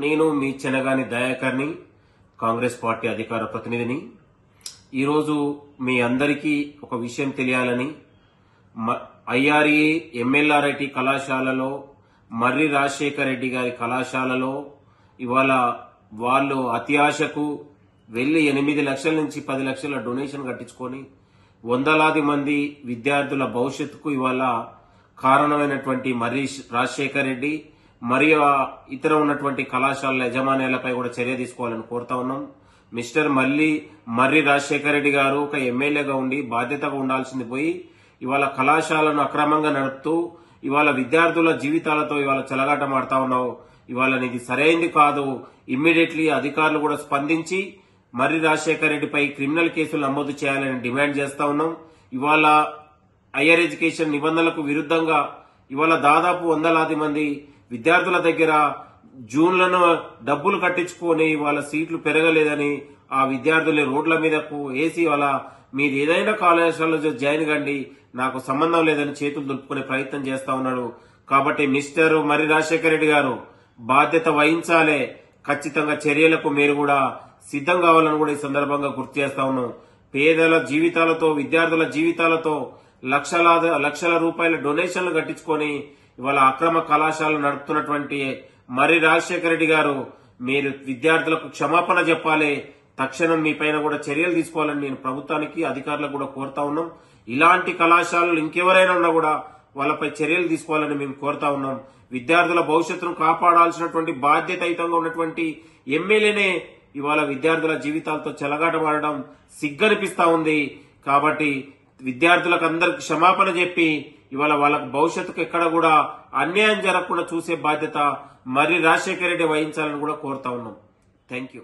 నేను మీ చెనగాని దయాకర్ని, కాంగ్రెస్ పార్టీ అధికార ప్రతినిధిని. ఈరోజు మీ అందరికీ ఒక విషయం తెలియాలని, ఐఆర్ఏ ఎంఎల్ఆర్ఐటి కళాశాలలో మర్రి రాజశేఖర్ రెడ్డి గారి కళాశాలలో ఇవాళ వాళ్ళు అత్యాశకు వెళ్లి 8 లక్షల నుంచి 10 లక్షల డొనేషన్ కట్టించుకొని వందలాది మంది విద్యార్థుల భవిష్యత్తుకు ఇవాళ కారణమైనటువంటి మర్రి రాజశేఖర్ రెడ్డి మరియు ఇతర ఉన్నటువంటి కళాశాలల యజమానులపై కూడా చర్య తీసుకోవాలని కోరుతా ఉన్నాం. మిస్టర్ మర్రి రాజశేఖర్ రెడ్డి గారు ఒక ఎమ్మెల్యేగా ఉండి బాధ్యతగా ఉండాల్సింది పోయి ఇవాళ కళాశాలను అక్రమంగా నడుపుతూ ఇవాళ విద్యార్థుల జీవితాలతో ఇవాళ చెలగాటమాడుతా ఉన్నావు. ఇవాళ ఇది సరైంది కాదు. ఇమ్మీడియట్లీ అధికారులు కూడా స్పందించి మర్రి రాజశేఖర్ రెడ్డిపై క్రిమినల్ కేసులు నమోదు చేయాలని డిమాండ్ చేస్తా ఉన్నాం. ఇవాళ హైయర్ ఎడ్యుకేషన్ నిబంధనలకు విరుద్ధంగా ఇవాళ దాదాపు వందలాది మంది విద్యార్థుల దగ్గర జూన్లను డబ్బులు కట్టించుకొని వాళ్ళ సీట్లు పెరగలేదని ఆ విద్యార్థుల్ని రోడ్ల మీదకు వేసి వాళ్ళ మీరు ఏదైనా కళాశాలలో జాయిన్ కండి, నాకు సంబంధం లేదని చేతులు దులుపుకునే ప్రయత్నం చేస్తా ఉన్నాడు. కాబట్టి మిస్టర్ మర్రి రాజశేఖర రెడ్డి గారు బాధ్యత వహించాలే. ఖచ్చితంగా చర్యలకు మీరు కూడా సిద్ధం కావాలని కూడా ఈ సందర్భంగా గుర్తు చేస్తా ఉన్నాం. పేదల జీవితాలతో విద్యార్థుల జీవితాలతో లక్షల రూపాయల డొనేషన్లు కట్టించుకొని ఇవాళ అక్రమ కళాశాలలు నడుపుతున్నటువంటి మర్రి రాజశేఖర రెడ్డి గారు మీరు విద్యార్థులకు క్షమాపణ చెప్పాలి. తక్షణం మీ పైన కూడా చర్యలు తీసుకోవాలని నేను ప్రభుత్వానికి అధికారులకు కూడా కోరుతా ఉన్నాం. ఇలాంటి కళాశాలలు ఇంకెవరైనా ఉన్నా కూడా వాళ్ళపై చర్యలు తీసుకోవాలని మేము కోరుతా ఉన్నాం. విద్యార్థుల భవిష్యత్తును కాపాడాల్సినటువంటి బాధ్యతాయుతంగా ఉన్నటువంటి ఎమ్మెల్యేనే ఇవాళ విద్యార్థుల జీవితాలతో చెలగాటమాడడం సిగ్గనిపిస్తా ఉంది. కాబట్టి విద్యార్థులకు అందరికి క్షమాపణ చెప్పి ఇవాళ వాళ్ళకు భవిష్యత్తుకు ఎక్కడ కూడా అన్యాయం జరగకుండా చూసే బాధ్యత మర్రి రాజశేఖర రెడ్డి వహించాలని కూడా కోరుతా ఉన్నాం. Thank you.